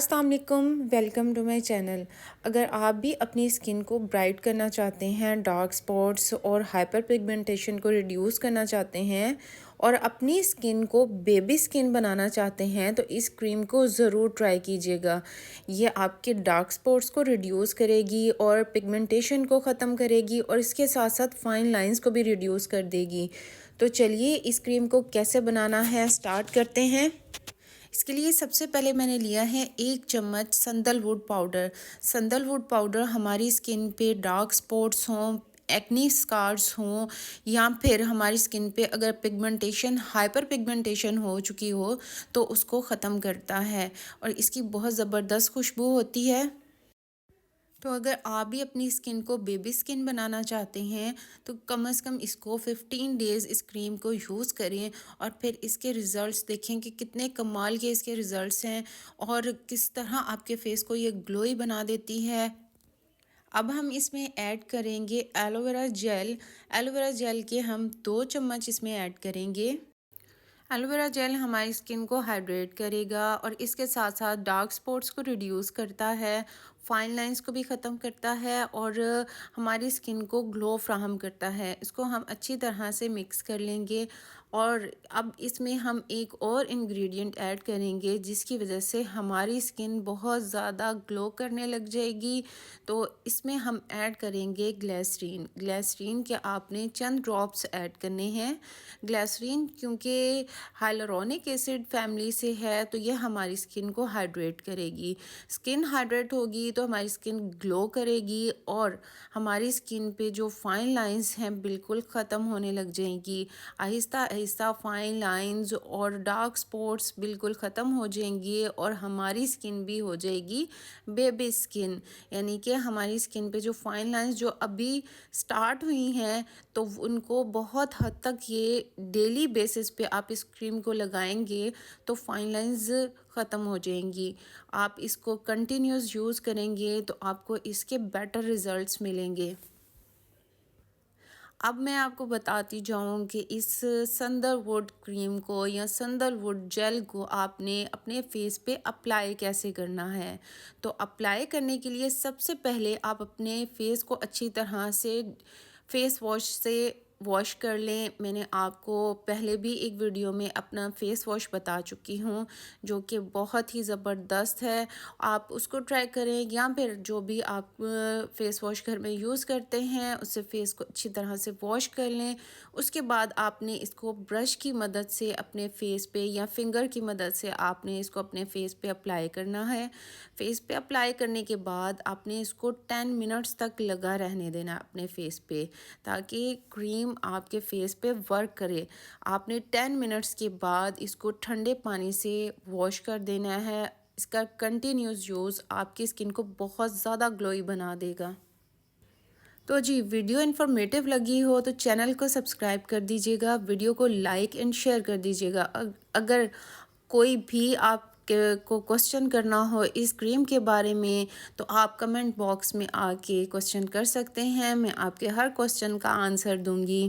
अस्सलाम वालेकुम, welcome to my channel. अगर आप भी अपनी स्किन को ब्राइट करना चाहते हैं, डार्क स्पॉट्स और हाइपर पिगमेंटेशन को रिड्यूस करना चाहते हैं और अपनी स्किन को बेबी स्किन बनाना चाहते हैं, तो इस क्रीम को ज़रूर ट्राई कीजिएगा। ये आपके डार्क स्पॉट्स को रिड्यूस करेगी और पिगमेंटेशन को ख़त्म करेगी और इसके साथ साथ फाइन लाइंस को भी रिड्यूस कर देगी। तो चलिए इस क्रीम को कैसे बनाना है स्टार्ट करते हैं। इसके लिए सबसे पहले मैंने लिया है 1 चम्मच संदलवुड पाउडर। संदलवुड पाउडर हमारी स्किन पे डार्क स्पॉट्स हों, एक्नी स्कार्स हों या फिर हमारी स्किन पे अगर पिगमेंटेशन हाइपर पिगमेंटेशन हो चुकी हो तो उसको ख़त्म करता है और इसकी बहुत ज़बरदस्त खुशबू होती है। तो अगर आप भी अपनी स्किन को बेबी स्किन बनाना चाहते हैं तो कम से कम इसको 15 डेज़ इस क्रीम को यूज़ करें और फिर इसके रिज़ल्ट्स देखें कि कितने कमाल के इसके रिज़ल्ट्स हैं और किस तरह आपके फेस को ये ग्लोई बना देती है। अब हम इसमें ऐड करेंगे एलोवेरा जेल। एलोवेरा जेल के हम 2 चम्मच इसमें ऐड करेंगे। एलोवेरा जेल हमारी स्किन को हाइड्रेट करेगा और इसके साथ साथ डार्क स्पॉट्स को रिड्यूस करता है, फाइन लाइंस को भी ख़त्म करता है और हमारी स्किन को ग्लो फ्राहम करता है। इसको हम अच्छी तरह से मिक्स कर लेंगे और अब इसमें हम एक और इंग्रेडिएंट ऐड करेंगे जिसकी वजह से हमारी स्किन बहुत ज़्यादा ग्लो करने लग जाएगी। तो इसमें हम ऐड करेंगे ग्लिसरीन। ग्लिसरीन के आपने चंद ड्रॉप्स ऐड करने हैं। ग्लिसरीन क्योंकि हाइलुरोनिक एसिड फैमिली से है तो ये हमारी स्किन को हाइड्रेट करेगी। स्किन हाइड्रेट होगी तो हमारी स्किन ग्लो करेगी और हमारी स्किन पे जो फाइन लाइंस हैं बिल्कुल ख़त्म होने लग जाएंगी। आहिस्ता आहिस्ता फाइन लाइंस और डार्क स्पॉट्स बिल्कुल ख़त्म हो जाएंगी और हमारी स्किन भी हो जाएगी बेबी स्किन। यानी कि हमारी स्किन पे जो फाइन लाइंस जो अभी स्टार्ट हुई हैं तो उनको बहुत हद तक ये डेली बेसिस पे आप इस क्रीम को लगाएंगे तो फाइन लाइंस ख़त्म हो जाएंगी। आप इसको कंटिन्यूस यूज़ करेंगे तो आपको इसके बेटर रिज़ल्ट्स मिलेंगे। अब मैं आपको बताती जाऊँ कि इस संदलवुड क्रीम को या संदलवुड जेल को आपने अपने फेस पे अप्लाई कैसे करना है। तो अप्लाई करने के लिए सबसे पहले आप अपने फेस को अच्छी तरह से फेस वॉश से वॉश कर लें। मैंने आपको पहले भी एक वीडियो में अपना फेस वॉश बता चुकी हूँ जो कि बहुत ही ज़बरदस्त है। आप उसको ट्राई करें या फिर जो भी आप फेस वॉश घर में यूज़ करते हैं उससे फेस को अच्छी तरह से वॉश कर लें। उसके बाद आपने इसको ब्रश की मदद से अपने फेस पे या फिंगर की मदद से आपने इसको अपने फेस पे अप्लाई करना है। फेस पे अप्लाई करने के बाद आपने इसको 10 मिनट्स तक लगा रहने देना अपने फेस पे ताकि क्रीम आपके फेस पे वर्क करे। आपने 10 मिनट्स के बाद इसको ठंडे पानी से वॉश कर देना है। इसका कंटिन्यूस यूज़ आपकी स्किन को बहुत ज़्यादा ग्लोई बना देगा। तो जी वीडियो इन्फॉर्मेटिव लगी हो तो चैनल को सब्सक्राइब कर दीजिएगा, वीडियो को लाइक एंड शेयर कर दीजिएगा। अगर कोई भी आप को क्वेश्चन करना हो इस क्रीम के बारे में तो आप कमेंट बॉक्स में आके क्वेश्चन कर सकते हैं। मैं आपके हर क्वेश्चन का आंसर दूंगी।